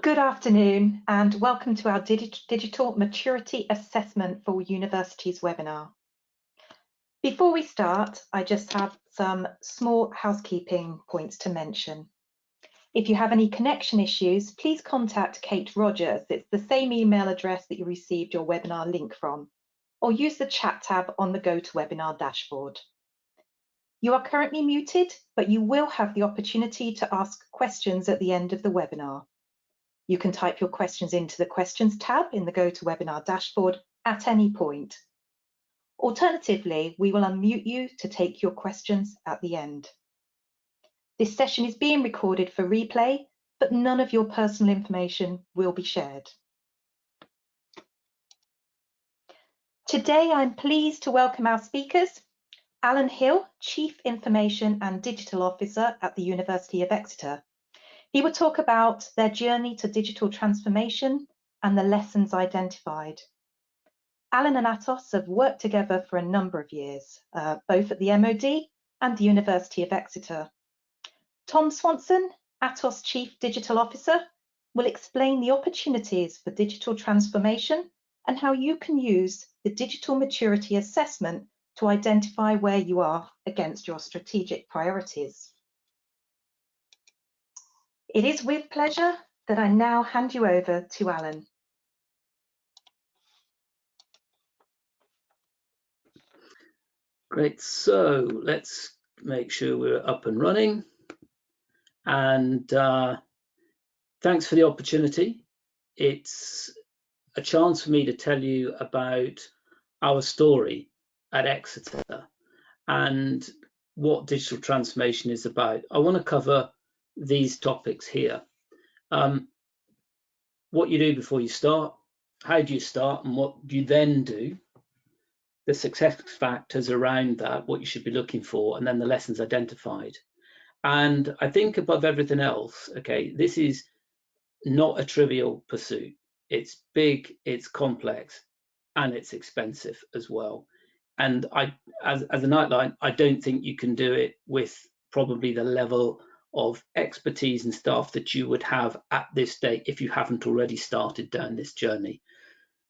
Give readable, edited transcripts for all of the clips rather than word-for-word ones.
Good afternoon and welcome to our Digital Maturity Assessment for Universities webinar. Before we start, I just have some small housekeeping points to mention. If you have any connection issues, please contact Kate Rogers. It's the same email address that you received your webinar link from, or use the chat tab on the GoToWebinar dashboard. You are currently muted, but you will have the opportunity to ask questions at the end of the webinar. You can type your questions into the Questions tab in the GoToWebinar dashboard at any point. Alternatively, we will unmute you to take your questions at the end. This session is being recorded for replay, but none of your personal information will be shared. Today, I'm pleased to welcome our speakers, Alan Hill, Chief Information and Digital Officer at the University of Exeter. He will talk about their journey to digital transformation and the lessons identified. Alan and Atos have worked together for a number of years, both at the MOD and the University of Exeter. Tom Swanson, Atos Chief Digital Officer, will explain the opportunities for digital transformation and how you can use the digital maturity assessment to identify where you are against your strategic priorities. It is with pleasure that I now hand you over to Alan. Great, so let's make sure we're up and running. And thanks for the opportunity. It's a chance for me to tell you about our story at Exeter and what digital transformation is about. I want to cover these topics here. What you do before you start, how do you start, and what you then do, the success factors around that, what you should be looking for, and then the lessons identified. And I think above everything else, okay, this is not a trivial pursuit. It's big, it's complex, and it's expensive as well. And as an outline, I don't think you can do it with probably the level of expertise and staff that you would have at this stage if you haven't already started down this journey.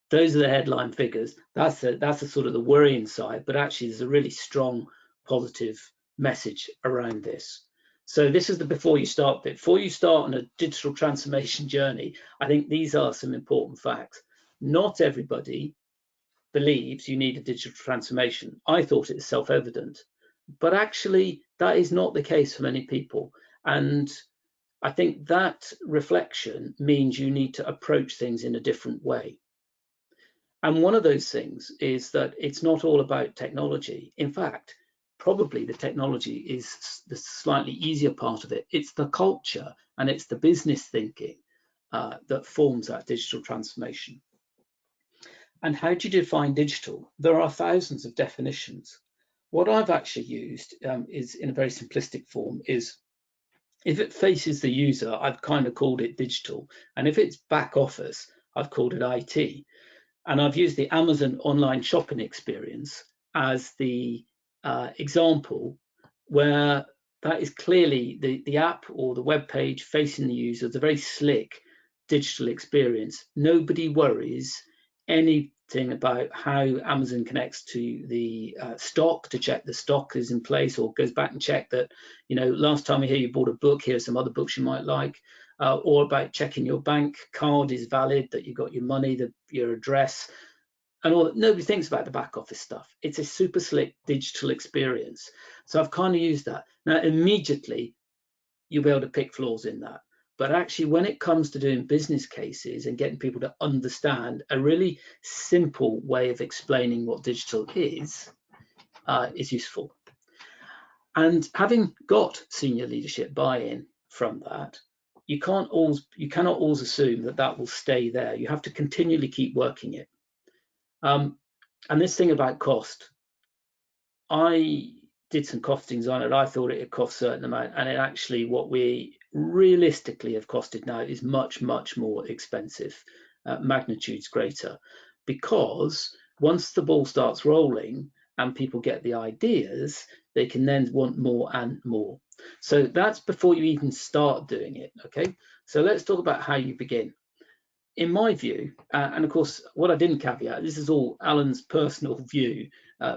Those are the headline figures. That's the sort of the worrying side, but actually there's a really strong positive message around this. So this is the before you start bit. Before you start on a digital transformation journey, I think these are some important facts. Not everybody believes you need a digital transformation. I thought it was self-evident, but actually that is not the case for many people. And I think that reflection means you need to approach things in a different way. And one of those things is that it's not all about technology. In fact, probably the technology is the slightly easier part of it. It's the culture and it's the business thinking that forms that digital transformation. And how do you define digital? There are thousands of definitions. What I've actually used is, in a very simplistic form, is if it faces the user, I've kind of called it digital. And if it's back office, I've called it IT. And I've used the Amazon online shopping experience as the example where that is clearly the app or the web page facing the user. It's a very slick digital experience. Nobody worries anything about how Amazon connects to the stock to check the stock is in place, or goes back and check that, you know, last time you bought a book, here's some other books you might like. Or about checking your bank card is valid, that you got your money, your address, and all that. Nobody thinks about the back office stuff. It's a super slick digital experience. So I've kind of used that. Now, immediately, you'll be able to pick flaws in that. But actually, when it comes to doing business cases and getting people to understand, a really simple way of explaining what digital is useful. And having got senior leadership buy-in from that, you cannot always assume that that will stay there. You have to continually keep working it. And this thing about cost, I did some costings on it. I thought it would cost a certain amount, and it actually, what we realistically have costed now is much, much more expensive, magnitudes greater, because once the ball starts rolling and people get the ideas, they can then want more and more. So that's before you even start doing it, okay? So let's talk about how you begin. In my view, and of course, what I didn't caveat, this is all Alan's personal view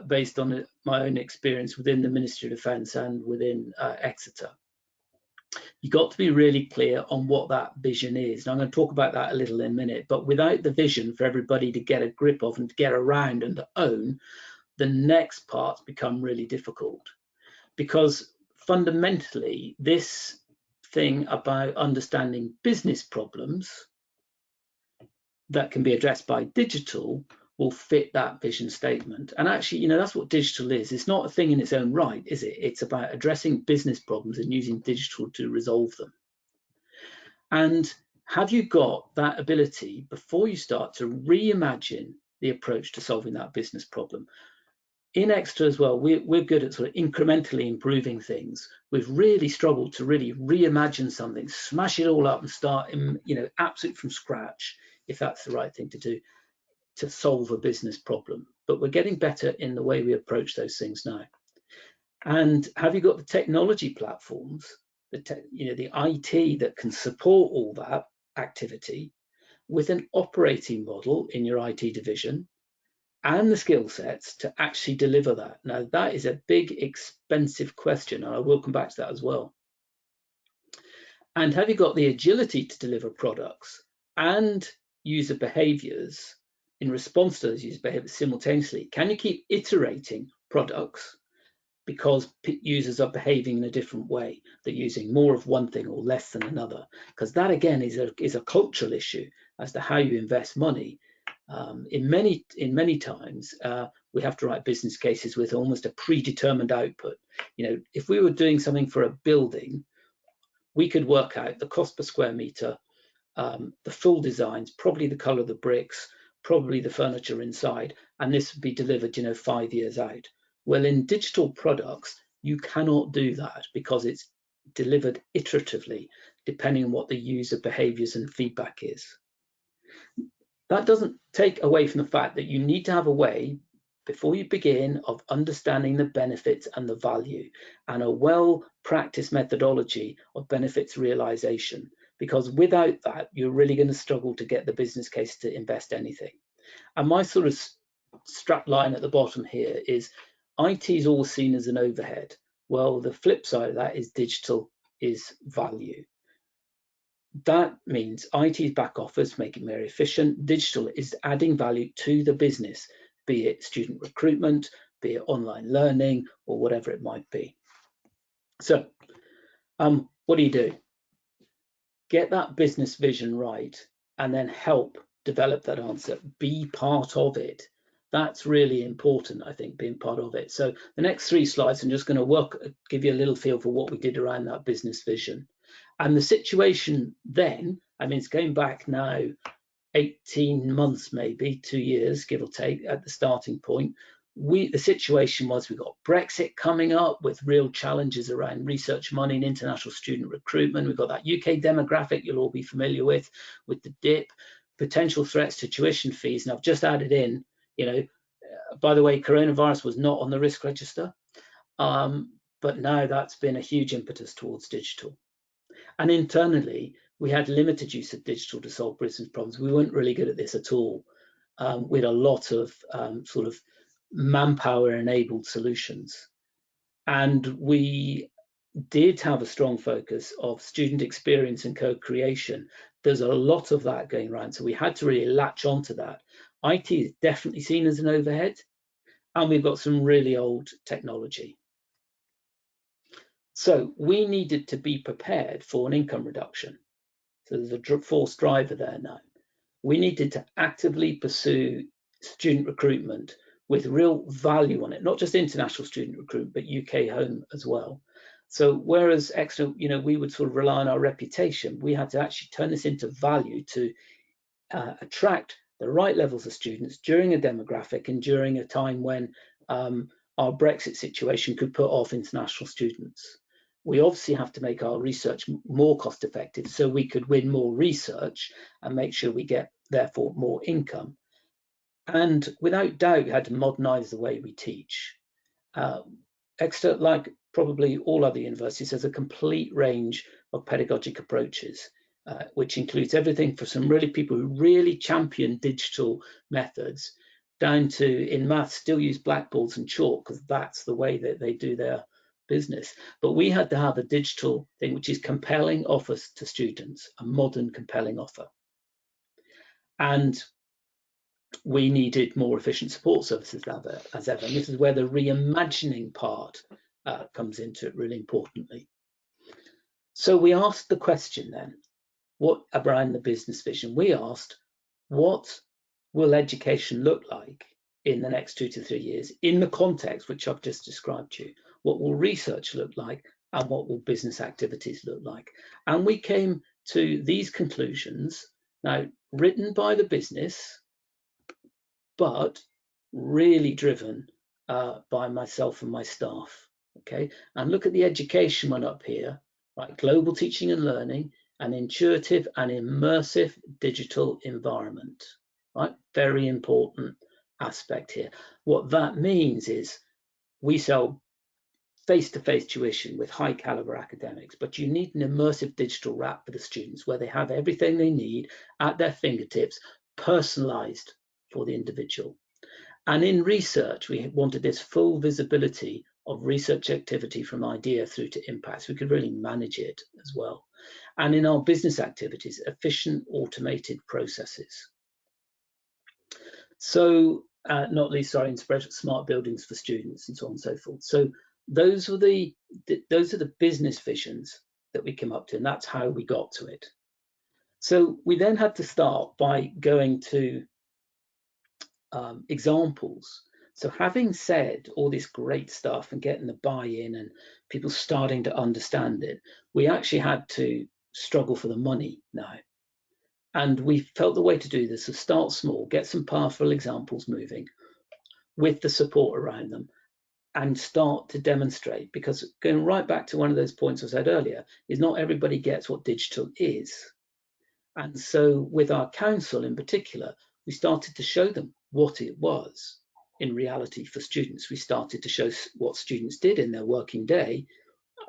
based on my own experience within the Ministry of Defence and within Exeter. You've got to be really clear on what that vision is. And I'm going to talk about that a little in a minute, but without the vision for everybody to get a grip of and to get around and to own, the next parts become really difficult. Because fundamentally, this thing about understanding business problems that can be addressed by digital will fit that vision statement. And actually, you know, that's what digital is. It's not a thing in its own right, is it? It's about addressing business problems and using digital to resolve them. And have you got that ability before you start to reimagine the approach to solving that business problem? In Exeter as well, we're good at sort of incrementally improving things. We've really struggled to really reimagine something, smash it all up and start, you know, absolutely from scratch, if that's the right thing to do, to solve a business problem. But we're getting better in the way we approach those things now. And have you got the technology platforms, the IT that can support all that activity with an operating model in your IT division and the skill sets to actually deliver that? Now, that is a big, expensive question, and I will come back to that as well. And have you got the agility to deliver products and user behaviors in response to those user behaviors simultaneously? Can you keep iterating products because users are behaving in a different way? They're using more of one thing or less than another, because that again is a cultural issue as to how you invest money. In many times, we have to write business cases with almost a predetermined output. You know, if we were doing something for a building, we could work out the cost per square meter, the full designs, probably the color of the bricks, probably the furniture inside, and this would be delivered, you know, 5 years out. Well, in digital products, you cannot do that because it's delivered iteratively, depending on what the user behaviors and feedback is. That doesn't take away from the fact that you need to have a way before you begin of understanding the benefits and the value, and a well-practiced methodology of benefits realization, because without that, you're really going to struggle to get the business case to invest anything. And my sort of strap line at the bottom here is IT is always seen as an overhead. Well, the flip side of that is digital is value. That means IT's back office, make it more efficient. Digital is adding value to the business, be it student recruitment, be it online learning, or whatever it might be. So what do? Get that business vision right, and then help develop that answer. Be part of it. That's really important, I think, being part of it. So the next 3 slides, I'm just going to give you a little feel for what we did around that business vision. And the situation then, I mean, it's going back now 18 months, maybe 2 years, give or take, at the starting point. The situation was we got Brexit coming up with real challenges around research money and international student recruitment. We've got that UK demographic you'll all be familiar with the dip, potential threats to tuition fees. And I've just added in, you know, by the way, coronavirus was not on the risk register, but now that's been a huge impetus towards digital. And internally, we had limited use of digital to solve business problems. We weren't really good at this at all. We had a lot of sort of manpower-enabled solutions. And we did have a strong focus of student experience and co-creation. There's a lot of that going around, so we had to really latch onto that. IT is definitely seen as an overhead, and we've got some really old technology. So we needed to be prepared for an income reduction. So there's a forced driver there now. We needed to actively pursue student recruitment with real value on it, not just international student recruitment, but UK home as well. So whereas Exeter, you know, we would sort of rely on our reputation, we had to actually turn this into value to attract the right levels of students during a demographic and during a time when our Brexit situation could put off international students. We obviously have to make our research more cost effective so we could win more research and make sure we get, therefore, more income. And without doubt, we had to modernise the way we teach. Exeter, like probably all other universities, there's a complete range of pedagogic approaches, which includes everything for some really people who really champion digital methods, down to, in maths, still use blackboards and chalk because that's the way that they do their business. But we had to have a digital thing which is compelling offers to students, a modern compelling offer. And we needed more efficient support services as ever. And this is where the reimagining part comes into it really importantly. So we asked the question then, what around the business vision? We asked, what will education look like in the next 2 to 3 years in the context which I've just described to you? What will research look like, and what will business activities look like? And we came to these conclusions, now written by the business, but really driven by myself and my staff. Okay, and look at the education one up here, right? Global teaching and learning, an intuitive and immersive digital environment, right? Very important aspect here. What that means is we sell face-to-face tuition with high caliber academics, but you need an immersive digital wrap for the students where they have everything they need at their fingertips, personalized for the individual. And in research, we wanted this full visibility of research activity from idea through to impact, so we could really manage it as well. And in our business activities, efficient automated processes. So not least, sorry, in smart buildings for students and so on and so forth. So those are the business visions that we came up to, and that's how we got to it. So we then had to start by going to examples. So having said all this great stuff and getting the buy-in and people starting to understand it, we actually had to struggle for the money now. And we felt the way to do this is start small, get some powerful examples moving with the support around them, and start to demonstrate, because going right back to one of those points I said earlier, is not everybody gets what digital is. And so with our council in particular, we started to show them what it was in reality for students. We started to show what students did in their working day,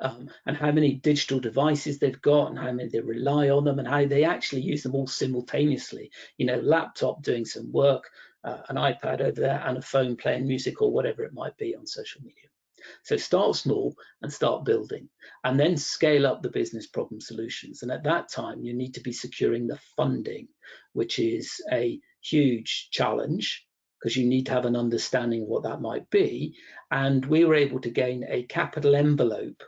and how many digital devices they've got and how many they rely on them and how they actually use them all simultaneously. You know, laptop doing some work, an iPad over there, and a phone playing music or whatever it might be on social media. So start small and start building, and then scale up the business problem solutions. And at that time, you need to be securing the funding, which is a huge challenge because you need to have an understanding of what that might be. And we were able to gain a capital envelope,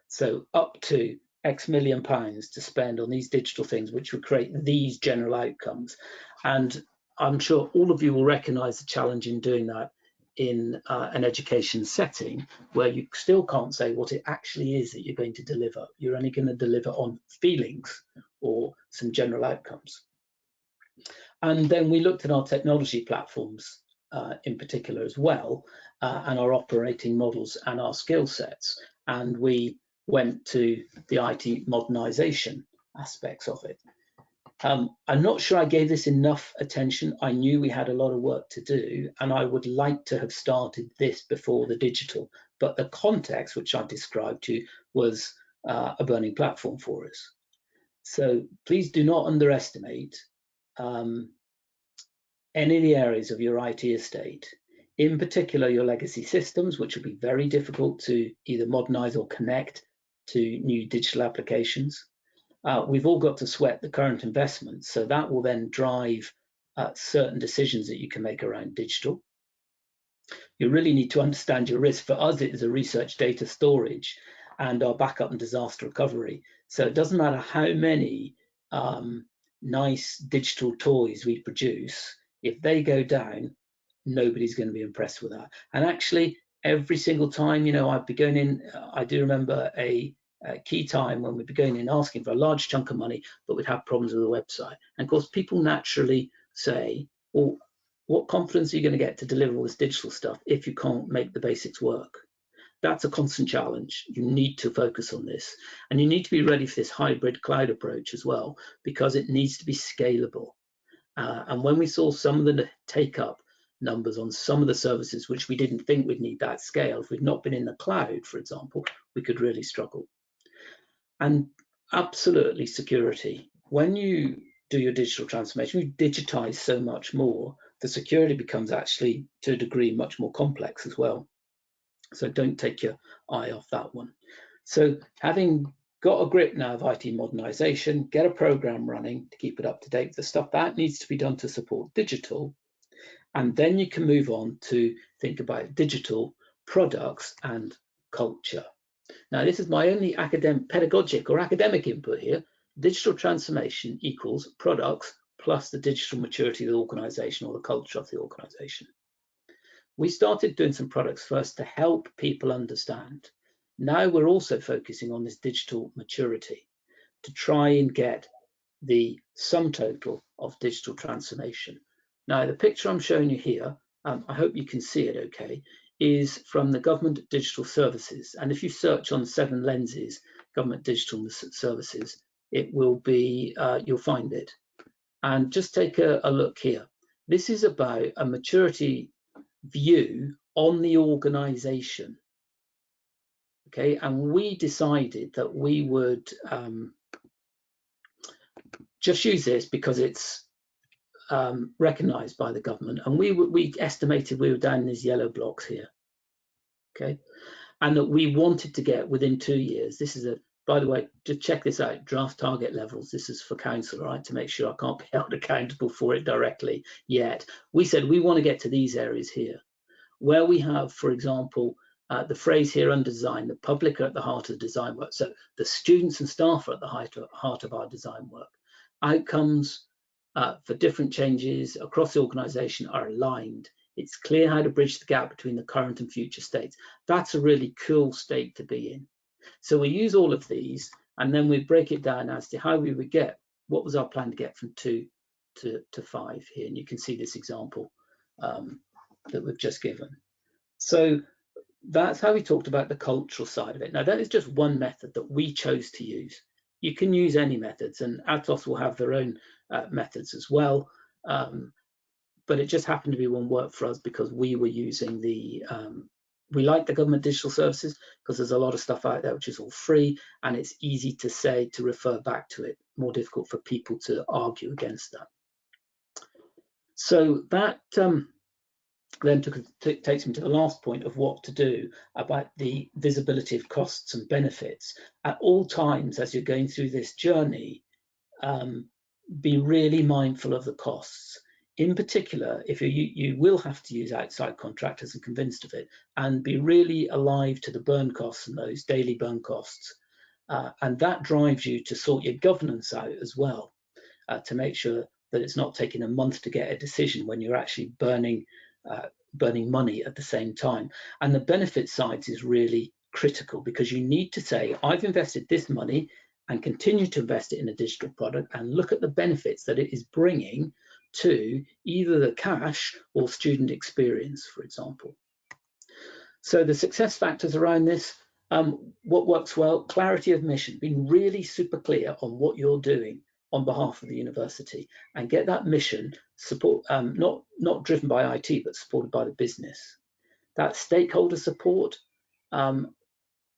so up to X million pounds to spend on these digital things, which would create these general outcomes. And I'm sure all of you will recognize the challenge in doing that in an education setting where you still can't say what it actually is that you're going to deliver. You're only going to deliver on feelings or some general outcomes. And then we looked at our technology platforms in particular as well, and our operating models and our skill sets. And we went to the IT modernisation aspects of it. I'm not sure I gave this enough attention. I knew we had a lot of work to do, and I would like to have started this before the digital, but the context which I described to you was a burning platform for us. So please do not underestimate any of the areas of your IT estate, in particular your legacy systems, which will be very difficult to either modernize or connect to new digital applications. We've all got to sweat the current investments, so that will then drive certain decisions that you can make around digital. You really need to understand your risk. For us, it is a research data storage and our backup and disaster recovery. So it doesn't matter how many nice digital toys we produce, if they go down, nobody's going to be impressed with that. And actually, every single time, you know, I'd be going in, I do remember a key time when we'd be going in asking for a large chunk of money, but we'd have problems with the website. And of course, people naturally say, well, what confidence are you going to get to deliver all this digital stuff if you can't make the basics work? That's a constant challenge. You need to focus on this. And you need to be ready for this hybrid cloud approach as well, because it needs to be scalable. And when we saw some of the take up, numbers on some of the services which we didn't think we'd need that scale. If we'd not been in the cloud, for example, we could really struggle. And absolutely security. When you do your digital transformation, you digitize so much more, the security becomes actually, to a degree, much more complex as well. So don't take your eye off that one. So having got a grip now of IT modernisation, get a program running to keep it up to date with the stuff that needs to be done to support digital, and then you can move on to think about digital products and culture. Now, this is my only pedagogic or academic input here. Digital transformation equals products plus the digital maturity of the organisation or the culture of the organisation. We started doing some products first to help people understand. Now we're also focusing on this digital maturity to try and get the sum total of digital transformation. Now, the picture I'm showing you here, I hope you can see it okay, is from the Government Digital Services. And if you search on 7 lenses, Government Digital Services, it will be, you'll find it. And just take a look here. This is about a maturity view on the organisation. Okay, and we decided that we would just use this because it's recognised by the government, and we estimated we were down in these yellow blocks here. Okay, and that we wanted to get within 2 years. This is by the way, just check this out, draft target levels. This is for council, right, to make sure I can't be held accountable for it directly yet. We said we want to get to these areas here, where we have, for example, the phrase here under design, the public are at the heart of the design work. So the students and staff are at the heart of our design work. Outcomes for different changes across the organisation are aligned. It's clear how to bridge the gap between the current and future states. That's a really cool state to be in. So we use all of these, and then we break it down as to how we would get, what was our plan to get from 2 to 5 here. And you can see this example that we've just given. So that's how we talked about the cultural side of it. Now, that is just one method that we chose to use. You can use any methods, and Atos will have their own methods as well. But it just happened to be one work for us because we were using the, we like the Government Digital Services because there's a lot of stuff out there which is all free, and it's easy to say, to refer back to it, more difficult for people to argue against that. So that then takes me to the last point of what to do about the visibility of costs and benefits. At all times, as you're going through this journey, be really mindful of the costs. In particular, if you will have to use outside contractors and convinced of it, and be really alive to the burn costs and those daily burn costs. And that drives you to sort your governance out as well, to make sure that it's not taking a month to get a decision when you're actually burning money at the same time. And the benefit sides is really critical because you need to say, I've invested this money and continue to invest it in a digital product and look at the benefits that it is bringing to either the cash or student experience, for example. So the success factors around this, what works well, clarity of mission, being really super clear on what you're doing on behalf of the university, and get that mission support, not driven by IT, but supported by the business. That stakeholder support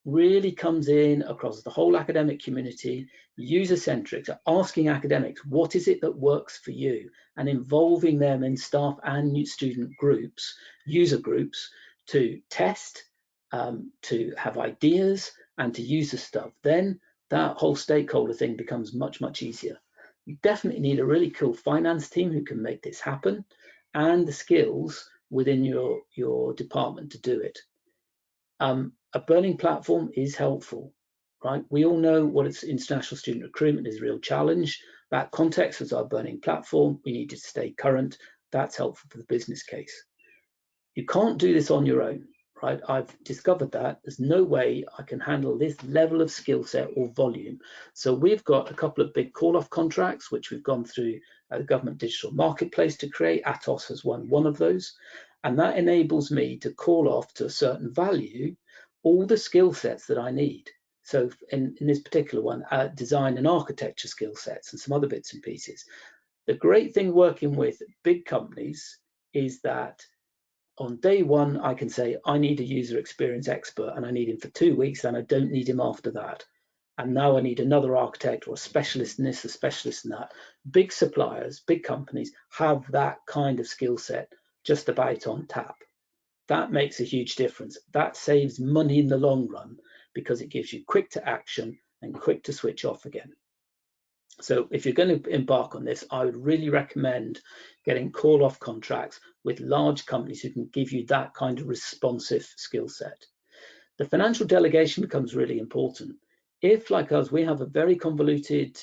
really comes in across the whole academic community, user-centric, so asking academics, what is it that works for you? And involving them in staff and new student groups, user groups, to test, to have ideas, and to use the stuff. Then that whole stakeholder thing becomes much, much easier. You definitely need a really cool finance team who can make this happen, and the skills within your department to do it. A burning platform is helpful, right? We all know what it's international student recruitment is a real challenge. That context was our burning platform. We needed to stay current. That's helpful for the business case. You can't do this on your own, right? I've discovered that there's no way I can handle this level of skill set or volume. So we've got a couple of big call-off contracts, which we've gone through the Government Digital Marketplace to create. Atos has won one of those. And that enables me to call off to a certain value all the skill sets that I need. So in this particular one, design and architecture skill sets and some other bits and pieces. The great thing working with big companies is that on day one, I can say, I need a user experience expert and I need him for 2 weeks, and I don't need him after that. And now I need another architect or a specialist in this, a specialist in that. Big suppliers, big companies have that kind of skill set just about on tap. That makes a huge difference. That saves money in the long run because it gives you quick to action and quick to switch off again. So if you're going to embark on this, I would really recommend getting call-off contracts with large companies who can give you that kind of responsive skill set. The financial delegation becomes really important. If, like us, we have a very convoluted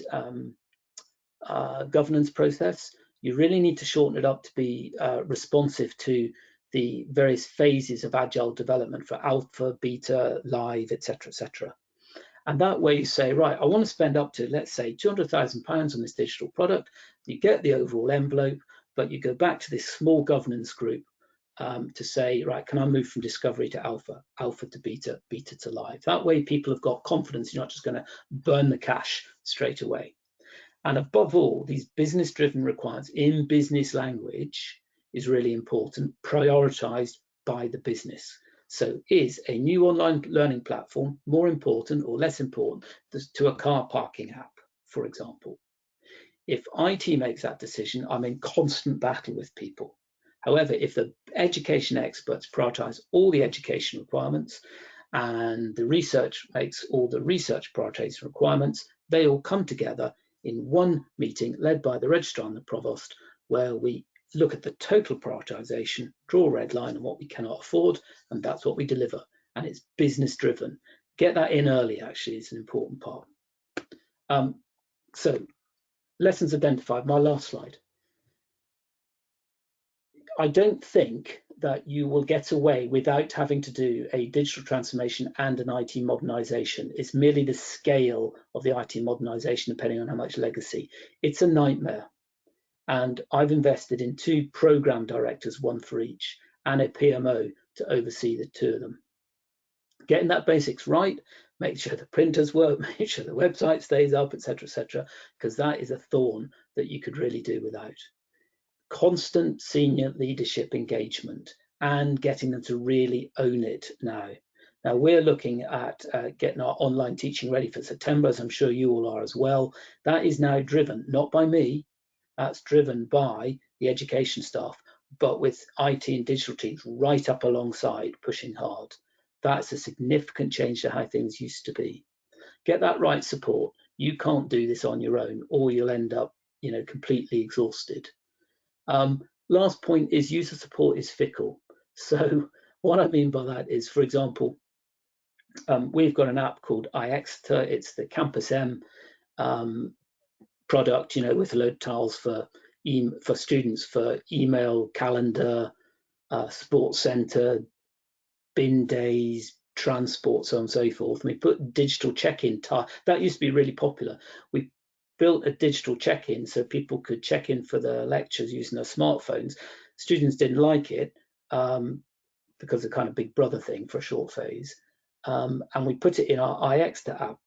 governance process, you really need to shorten it up to be responsive to the various phases of agile development for alpha, beta, live, etc., etc. And that way you say, right, I want to spend up to, let's say, £200,000 on this digital product. You get the overall envelope, but you go back to this small governance group to say, right, can I move from discovery to alpha, alpha to beta, beta to live? That way people have got confidence you're not just going to burn the cash straight away. And above all, these business-driven requirements in business language is really important, prioritized by the business. So is a new online learning platform more important or less important to a car parking app, for example? If IT makes that decision, I'm in constant battle with people. However, if the education experts prioritize all the education requirements and the research makes all the research prioritization requirements, they all come together in one meeting led by the registrar and the provost, where we look at the total prioritization, draw a red line on what we cannot afford, and that's what we deliver. And it's business driven. Get that in early, actually, is an important part. So lessons identified, my last slide. I don't think that you will get away without having to do a digital transformation and an IT modernization. It's merely the scale of the IT modernization, depending on how much legacy. It's a nightmare. And I've invested in 2 program directors, one for each, and a PMO to oversee the 2 of them. Getting that basics right, make sure the printers work, make sure the website stays up, etc., because that is a thorn that you could really do without. Constant senior leadership engagement and getting them to really own it now. Now we're looking at getting our online teaching ready for September, as I'm sure you all are as well. That is now driven, not by me, that's driven by the education staff, but with IT and digital teams right up alongside, pushing hard. That's a significant change to how things used to be. Get that right support. You can't do this on your own, or you'll end up, completely exhausted. Last point is user support is fickle. So what I mean by that is, for example, we've got an app called Exeter. It's the Campus M product, with a load of tiles for students for email, calendar, sports center, bin days, transport, so on and so forth. And we put digital check-in tile. That used to be really popular. We built a digital check-in so people could check in for the lectures using their smartphones. Students didn't like it because of the kind of Big Brother thing for a short phase. And we put it in our iExeter app.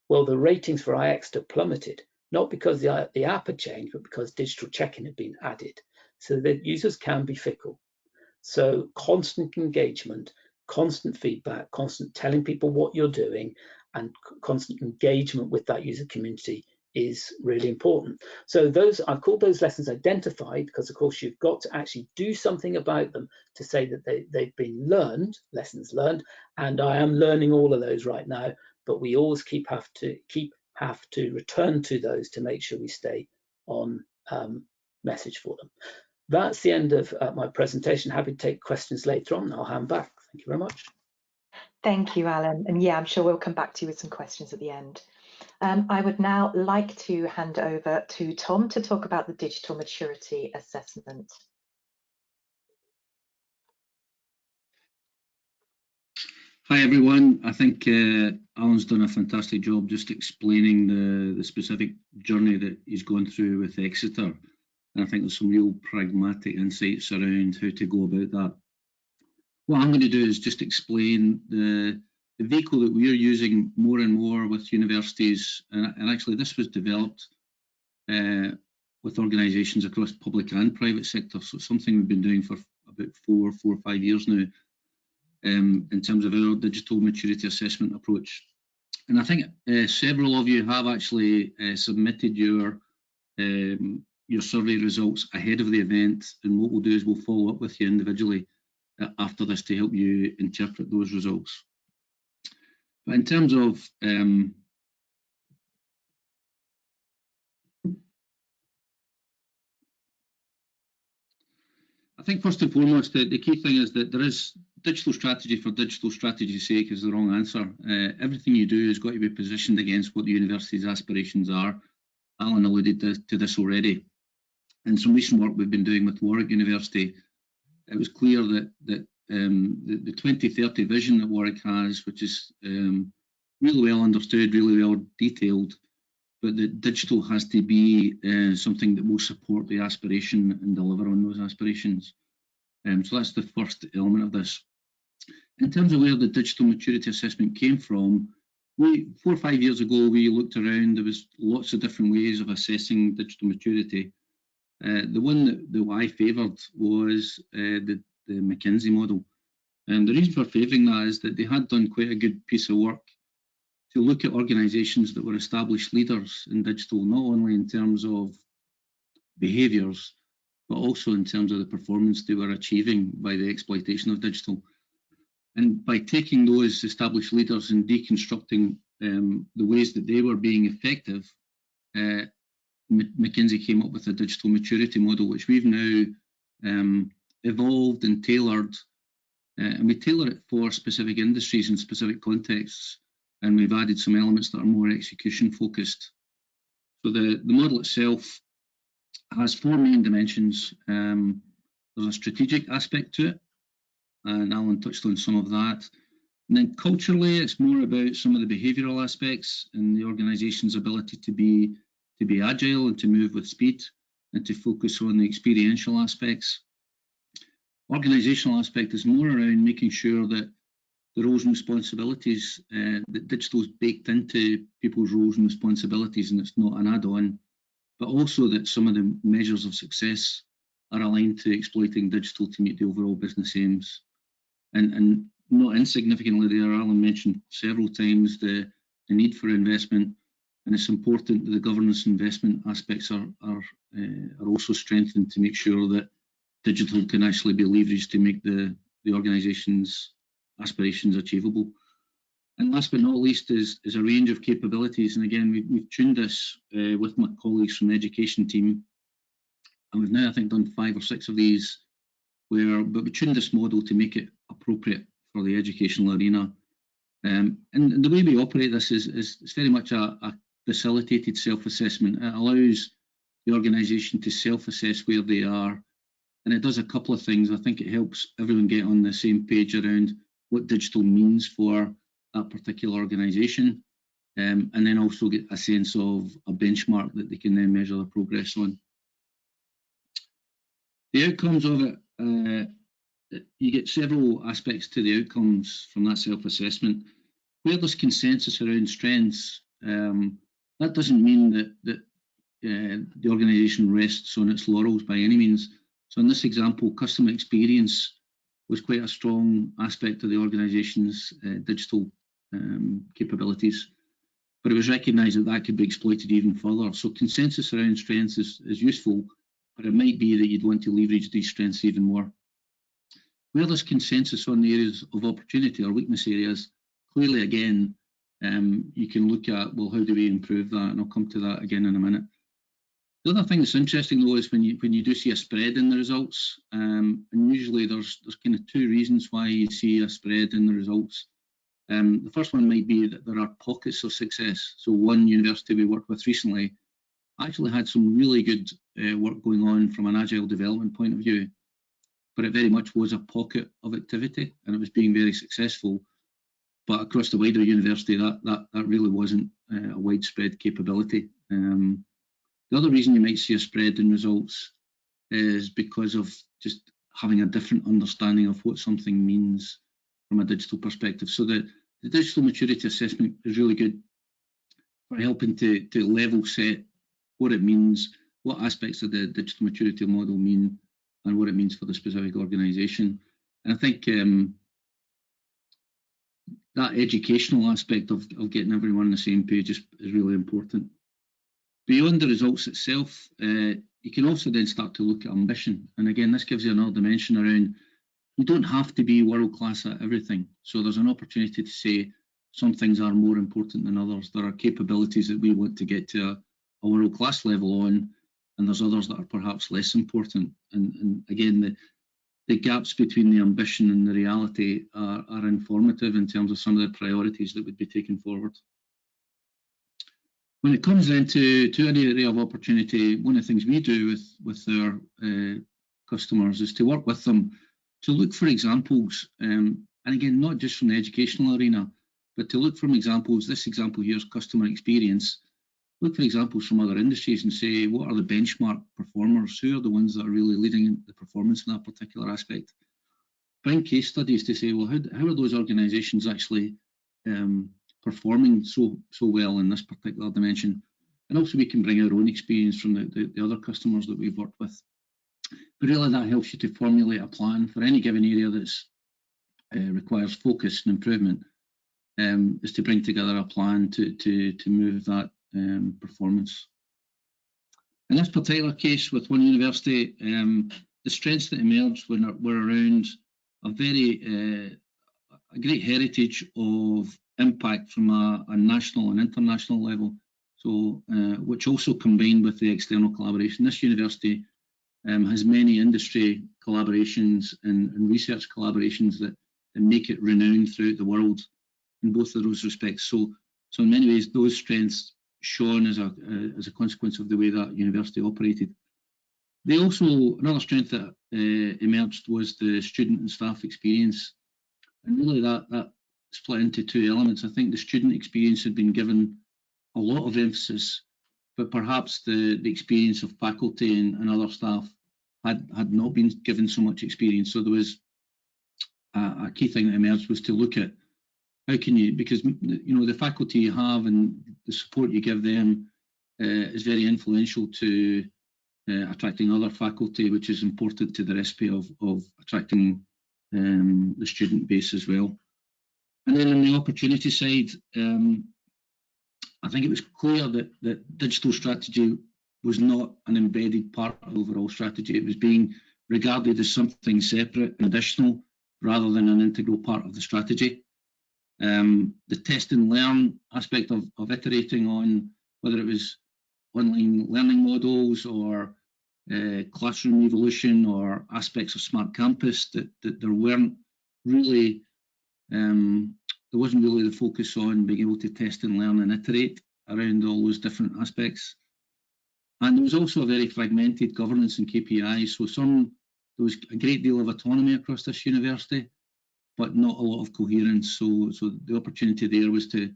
Well, the ratings for iExeter plummeted, not because the app had changed, but because digital check-in had been added. So that users can be fickle. So constant engagement, constant feedback, constant telling people what you're doing, and constant engagement with that user community is really important. So I've called those lessons identified because, of course, you've got to actually do something about them to say that they've been learned, lessons learned, and I am learning all of those right now, but we always have to return to those to make sure we stay on message for them. That's the end of my presentation. Happy to take questions later on. I'll hand back. Thank you very much. Thank you, Alan. And yeah, I'm sure we'll come back to you with some questions at the end. I would now like to hand over to Tom to talk about the digital maturity assessment. Hi everyone. I think Alan's done a fantastic job just explaining the specific journey that he's going through with Exeter. And I think there's some real pragmatic insights around how to go about that. What I'm going to do is just explain the vehicle that we're using more and more with universities, and actually this was developed with organisations across public and private sector, so it's something we've been doing for about about four or 5 years now, in terms of our digital maturity assessment approach. And I think several of you have actually submitted your survey results ahead of the event, and what we'll do is we'll follow up with you individually after this to help you interpret those results. But in terms of I think first and foremost, the key thing is that there is digital strategy for digital strategy's sake is the wrong answer. Everything you do has got to be positioned against what the university's aspirations are. Alan alluded to this already. In some recent work we've been doing with Warwick University, it was clear that the 2030 vision that Warwick has, which is really well understood, really well detailed, but that digital has to be something that will support the aspiration and deliver on those aspirations. So that's the first element of this. In terms of where the digital maturity assessment came from, 4 or 5 years ago, we looked around. There was lots of different ways of assessing digital maturity. The one that I favoured was the McKinsey model. And the reason for favouring that is that they had done quite a good piece of work to look at organisations that were established leaders in digital, not only in terms of behaviours, but also in terms of the performance they were achieving by the exploitation of digital. And by taking those established leaders and deconstructing the ways that they were being effective, McKinsey came up with a digital maturity model, which we've now evolved and tailored. And we tailor it for specific industries and specific contexts. And we've added some elements that are more execution focused. So the model itself has 4 main dimensions. There's a strategic aspect to it, and Alan touched on some of that. And then culturally, it's more about some of the behavioural aspects and the organisation's ability to be agile and to move with speed and to focus on the experiential aspects. Organisational aspect is more around making sure that the roles and responsibilities, that digital is baked into people's roles and responsibilities, and it's not an add-on, but also that some of the measures of success are aligned to exploiting digital to meet the overall business aims. And not insignificantly there, Alan mentioned several times the need for investment, and it's important that the governance investment aspects are also strengthened to make sure that digital can actually be leveraged to make the organisation's aspirations achievable. And last but not least is a range of capabilities. And again, we've tuned this with my colleagues from the education team. And we've now, I think, done 5 or 6 of these, but we tuned this model to make it appropriate for the educational arena. And the way we operate this is it's very much a facilitated self-assessment. It allows the organisation to self-assess where they are. And it does a couple of things. I think it helps everyone get on the same page around what digital means for that particular organisation, and then also get a sense of a benchmark that they can then measure their progress on. The outcomes of it, you get several aspects to the outcomes from that self-assessment. Where there's consensus around strengths, that doesn't mean that the organisation rests on its laurels by any means. So in this example, customer experience was quite a strong aspect of the organisation's digital capabilities, but it was recognised that that could be exploited even further. So consensus around strengths is useful, but it might be that you'd want to leverage these strengths even more. Where there's consensus on the areas of opportunity or weakness areas, clearly again, you can look at, well, how do we improve that? And I'll come to that again in a minute. The other thing that's interesting though is when you do see a spread in the results, and usually there's kind of 2 reasons why you see a spread in the results. The first one might be that there are pockets of success. So one university we worked with recently actually had some really good work going on from an agile development point of view, but it very much was a pocket of activity and it was being very successful. But across the wider university, that really wasn't a widespread capability. The other reason you might see a spread in results is because of just having a different understanding of what something means from a digital perspective. So the digital maturity assessment is really good for helping to level set what it means, what aspects of the digital maturity model mean, and what it means for the specific organisation. And I think that educational aspect of getting everyone on the same page is really important. Beyond the results itself, you can also then start to look at ambition. And again, this gives you another dimension around, you don't have to be world class at everything. So there's an opportunity to say some things are more important than others. There are capabilities that we want to get to a world class level on, and there's others that are perhaps less important. And again, the gaps between the ambition and the reality are informative in terms of some of the priorities that would be taken forward. When it comes then to an area of opportunity, one of the things we do with our customers is to work with them to look for examples, and again, not just from the educational arena, but to look for examples. This example here is customer experience. Look for examples from other industries and say, what are the benchmark performers? Who are the ones that are really leading the performance in that particular aspect? Bring case studies to say, well, how are those organisations actually performing so well in this particular dimension? And also we can bring our own experience from the other customers that we've worked with. But really that helps you to formulate a plan for any given area that's requires focus and improvement, is to bring together a plan to move that performance. In this particular case with one university, the strengths that emerged were around a great heritage of impact from a national and international level, so which also combined with the external collaboration. This university has many industry collaborations and research collaborations that make it renowned throughout the world in both of those respects. So in many ways, those strengths shone as a consequence of the way that university operated. They also, another strength that emerged was the student and staff experience, and really that split into two elements. I think the student experience had been given a lot of emphasis, but perhaps the experience of faculty and other staff had not been given so much experience. So there was a key thing that emerged was to look at how can you, because the faculty you have and the support you give them is very influential to attracting other faculty, which is important to the recipe of attracting the student base as well. And then on the opportunity side, I think it was clear that digital strategy was not an embedded part of the overall strategy. It was being regarded as something separate and additional rather than an integral part of the strategy. The test and learn aspect of iterating on whether it was online learning models or classroom evolution or aspects of smart campus, that there weren't really, there wasn't really the focus on being able to test and learn and iterate around all those different aspects. And there was also a very fragmented governance and KPIs. So there was a great deal of autonomy across this university, but not a lot of coherence. So the opportunity there was to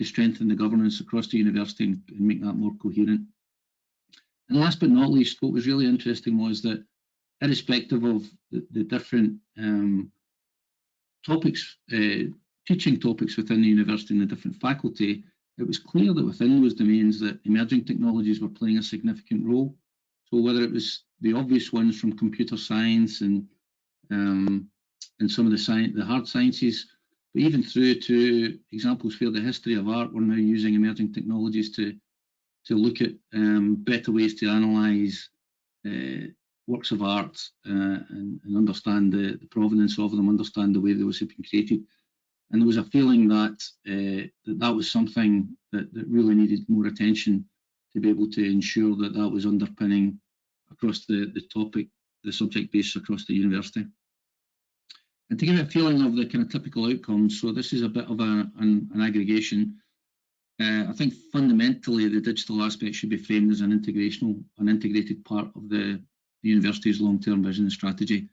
strengthen the governance across the university and make that more coherent. And last but not least, what was really interesting was that irrespective of the different topics, teaching topics within the university and the different faculty, it was clear that within those domains that emerging technologies were playing a significant role. So whether it was the obvious ones from computer science and some of the hard sciences, but even through to examples where the history of art, we're now using emerging technologies to look at better ways to analyse works of art and understand the provenance of them, understand the way those have been created. And there was a feeling that that was something that really needed more attention to be able to ensure that that was underpinning across the topic, the subject base across the university. And to give you a feeling of the kind of typical outcomes, so this is a bit of an aggregation. I think fundamentally the digital aspect should be framed as an integrated part of the university's long-term vision and strategy.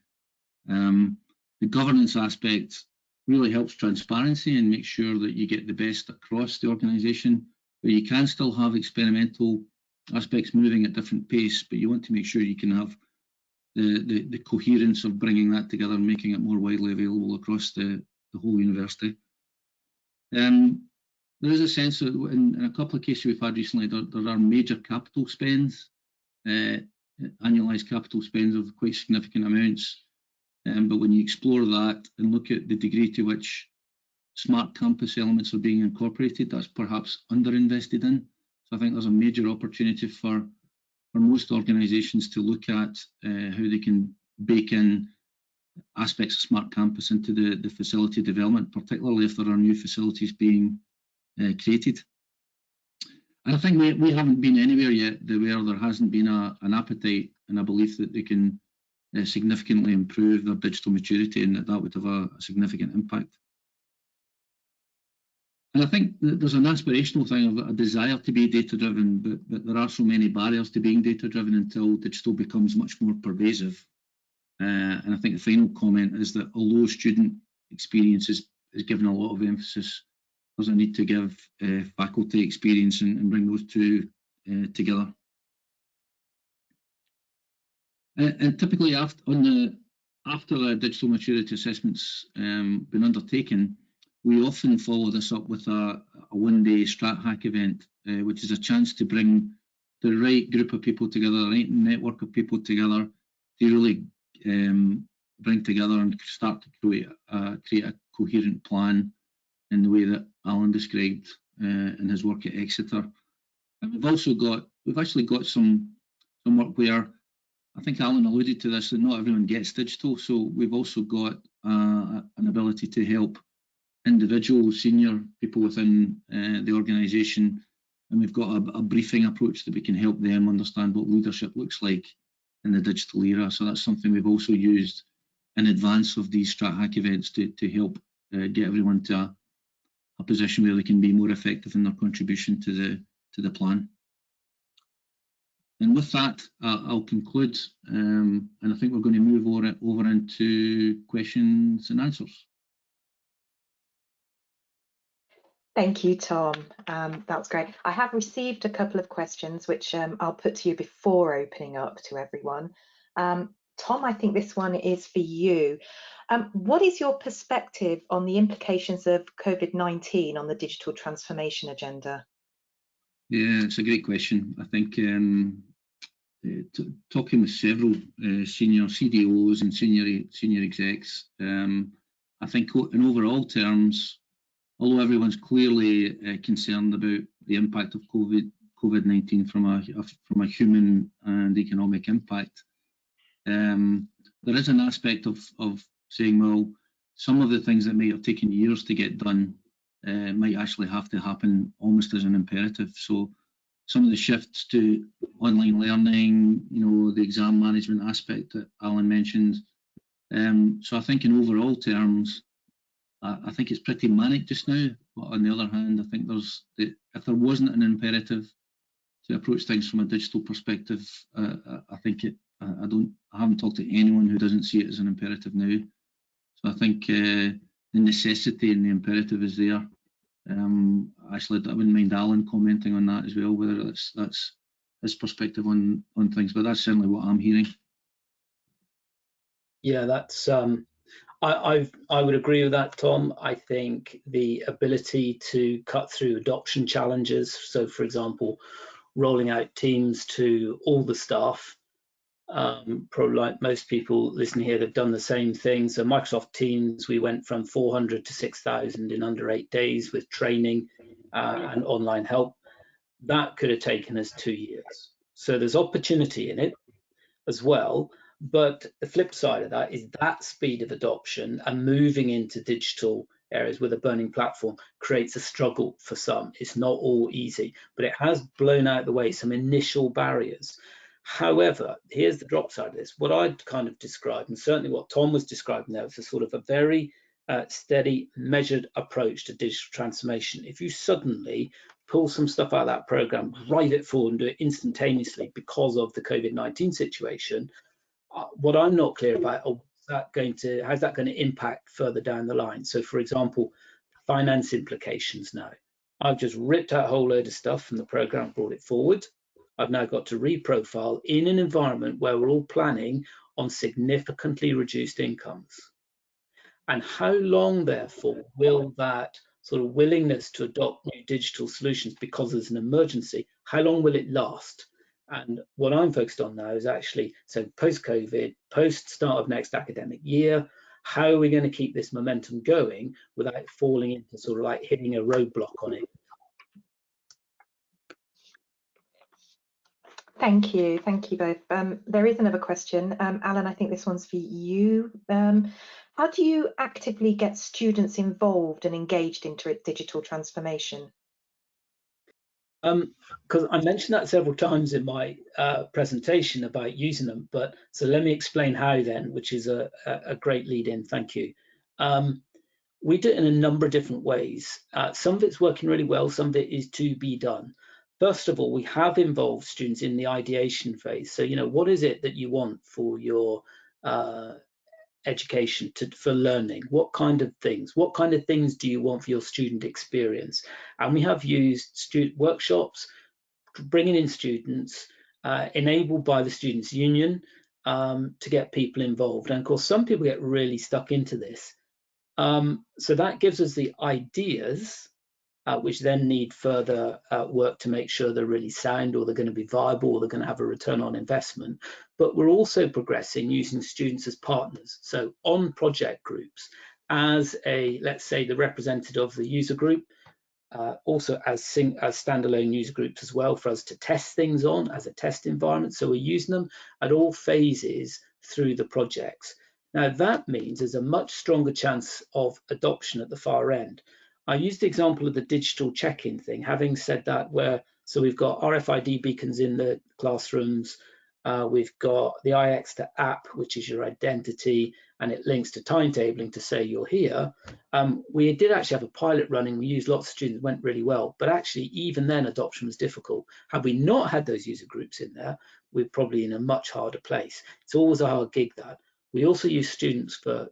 The governance aspect really helps transparency and makes sure that you get the best across the organisation, but you can still have experimental aspects moving at different pace, but you want to make sure you can have the coherence of bringing that together and making it more widely available across the whole university. There is a sense that in a couple of cases we've had recently, there are major capital spends annualised capital spends of quite significant amounts. But when you explore that and look at the degree to which smart campus elements are being incorporated, that's perhaps underinvested in. So I think there's a major opportunity for most organisations to look at how they can bake in aspects of smart campus into the facility development, particularly if there are new facilities being created. And I think we haven't been anywhere yet where there hasn't been an appetite and a belief that they can significantly improve their digital maturity, and that would have a significant impact. And I think that there's an aspirational thing of a desire to be data-driven, but there are so many barriers to being data-driven until digital becomes much more pervasive. And I think the final comment is that although student experience is given a lot of emphasis, there's a need to give faculty experience and bring those two together. And typically after the digital maturity assessment's been undertaken, we often follow this up with a one-day Strat Hack event, which is a chance to bring the right group of people together, the right network of people together, to really bring together and start to create a coherent plan in the way that Alan described in his work at Exeter. And we've actually got some work where I think Alan alluded to this, that not everyone gets digital, so we've also got an ability to help individual senior people within the organisation, and we've got a briefing approach that we can help them understand what leadership looks like in the digital era. So that's something we've also used in advance of these Strat Hack events to help get everyone to a position where they can be more effective in their contribution to the plan. And with that, I'll conclude, and I think we're going to move over into questions and answers. Thank you, Tom. That was great. I have received a couple of questions, which I'll put to you before opening up to everyone. Tom, I think this one is for you. What is your perspective on the implications of COVID-19 on the digital transformation agenda? Yeah, it's a great question. I think talking with several senior CDOs and senior execs, I think in overall terms, although everyone's clearly concerned about the impact of COVID-19 from a human and economic impact, there is an aspect of saying, well, some of the things that might have taken years to get done might actually have to happen almost as an imperative. So some of the shifts to online learning, the exam management aspect that Alan mentioned. So I think in overall terms, I think it's pretty manic just now. But on the other hand, I think if there wasn't an imperative to approach things from a digital perspective, I think I haven't talked to anyone who doesn't see it as an imperative now. So I think the necessity and the imperative is there. Actually, I wouldn't mind Alan commenting on that as well, whether that's his perspective on things, but that's certainly what I'm hearing. Yeah, that's I would agree with that, Tom. I think the ability to cut through adoption challenges, so for example, rolling out Teams to all the staff, probably like most people listening here, they've done the same thing. So Microsoft Teams, we went from 400 to 6,000 in under 8 days with training and online help. That could have taken us 2 years. So there's opportunity in it as well. But the flip side of that is that speed of adoption and moving into digital areas with a burning platform creates a struggle for some. It's not all easy, but it has blown out the way some initial barriers. However, here's the drop side of this. What I'd kind of described, and certainly what Tom was describing there, was a sort of a very steady, measured approach to digital transformation. If you suddenly pull some stuff out of that program, drive it forward and do it instantaneously because of the COVID-19 situation, what I'm not clear about, how's that going to impact further down the line? So, for example, finance implications now. I've just ripped out a whole load of stuff from the program, brought it forward. I've now got to reprofile in an environment where we're all planning on significantly reduced incomes. And how long, therefore, will that sort of willingness to adopt new digital solutions because there's an emergency, how long will it last? And what I'm focused on now is actually, so post-COVID, post-start of next academic year, how are we going to keep this momentum going without falling into sort of like hitting a roadblock on it? Thank you both. There is another question. Alan, I think this one's for you. How do you actively get students involved and engaged into digital transformation? Because I mentioned that several times in my presentation about using them, but so let me explain how then, which is a great lead in, thank you. We do it in a number of different ways. Some of it's working really well, some of it is to be done. First of all, we have involved students in the ideation phase. So, you know, what is it that you want for your education, for learning? What kind of things do you want for your student experience? And we have used student workshops, bringing in students, enabled by the Students' Union, to get people involved. And of course, some people get really stuck into this. So that gives us the ideas, which then need further work to make sure they're really sound, or they're going to be viable, or they're going to have a return on investment. But we're also progressing using students as partners. So on project groups, as let's say, the representative of the user group, also as standalone user groups as well, for us to test things on as a test environment. So we're using them at all phases through the projects. Now that means there's a much stronger chance of adoption at the far end. I used the example of the digital check-in thing. Having said that, so we've got RFID beacons in the classrooms, we've got the iExeter app, which is your identity, and it links to timetabling to say you're here. We did actually have a pilot running. We used lots of students, went really well, but actually even then adoption was difficult. Had we not had those user groups in there, we're probably in a much harder place. It's always a hard gig, that. We also use students for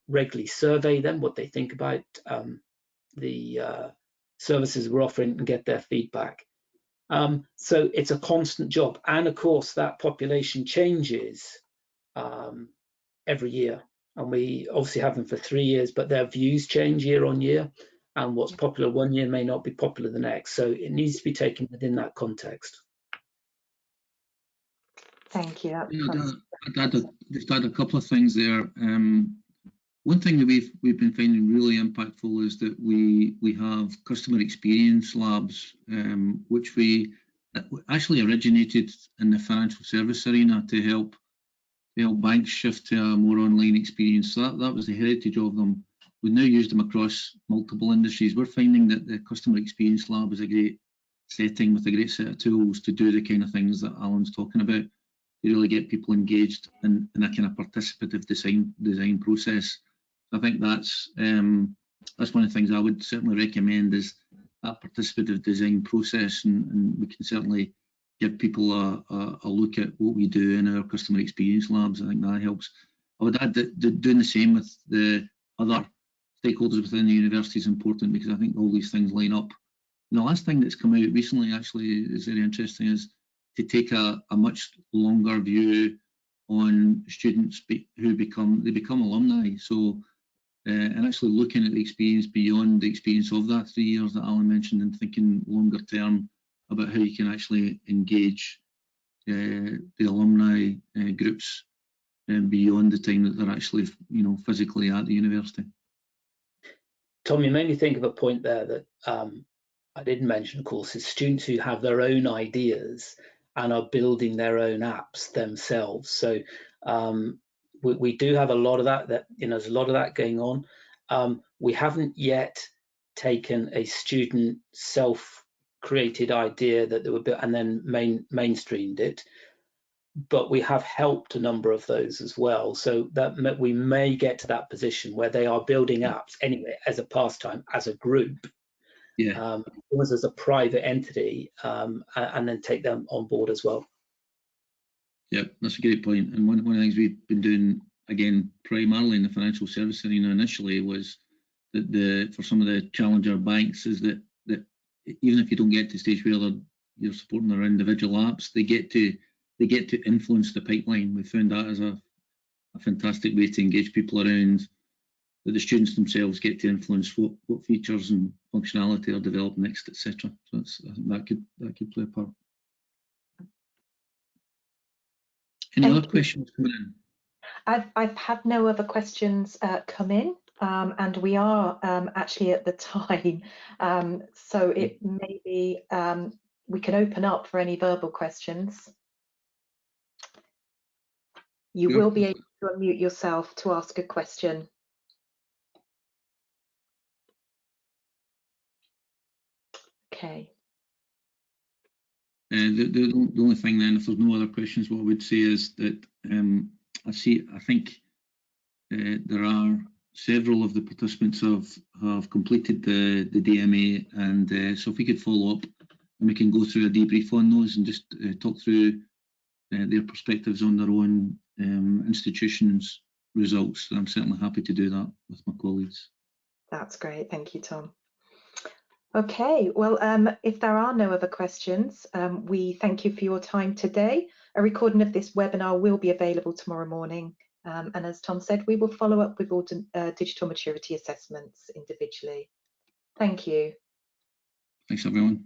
regularly survey them, what they think about the services we're offering, and get their feedback. So it's a constant job. And of course, that population changes every year. And we obviously have them for 3 years, but their views change year on year. And what's popular one year may not be popular the next. So it needs to be taken within that context. Thank you. Just add a couple of things there. One thing that we've been finding really impactful is that we have customer experience labs, which we actually originated in the financial service arena to help banks shift to a more online experience. So that was the heritage of them. We now use them across multiple industries. We're finding that the customer experience lab is a great setting with a great set of tools to do the kind of things that Alan's talking about, to really get people engaged in a kind of participative design process. I think that's one of the things I would certainly recommend, is that participative design process, and we can certainly give people a look at what we do in our customer experience labs. I think that helps. I would add that doing the same with the other stakeholders within the university is important, because I think all these things line up. And the last thing that's come out recently actually is very interesting, is to take a much longer view on students who become alumni. So and actually looking at the experience beyond the experience of that 3 years that Alan mentioned, and thinking longer term about how you can actually engage the alumni groups beyond the time that they're actually, physically at the university. Tom, you made me think of a point there that I didn't mention, of course, is students who have their own ideas and are building their own apps themselves. So we do have a lot of that, there's a lot of that going on. We haven't yet taken a student self-created idea that they were built and then mainstreamed it, but we have helped a number of those as well. So that we may get to that position where they are building apps anyway as a pastime, as a group, almost as a private entity, and then take them on board as well. Yeah, that's a great point. And one of the things we've been doing, again, primarily in the financial service arena initially, was that for some of the challenger banks, is that even if you don't get to the stage where you're supporting their individual apps, they get to influence the pipeline. We found that as a fantastic way to engage people around, that the students themselves get to influence what features and functionality are developed next, etc. So that could play a part. Any Thank other you. questions coming in? I've had no other questions come in, and we are actually at the time, so it may be we can open up for any verbal questions. You Sure. will be able to unmute yourself to ask a question. Okay. The only thing then, if there's no other questions, what I would say is that I think there are several of the participants have completed the DMA, and so if we could follow up and we can go through a debrief on those and just talk through their perspectives on their own institutions' results. I'm certainly happy to do that with my colleagues. That's great. Thank you, Tom. Okay, well, if there are no other questions, we thank you for your time today. A recording of this webinar will be available tomorrow morning. And as Tom said, we will follow up with all digital maturity assessments individually. Thank you. Thanks, everyone.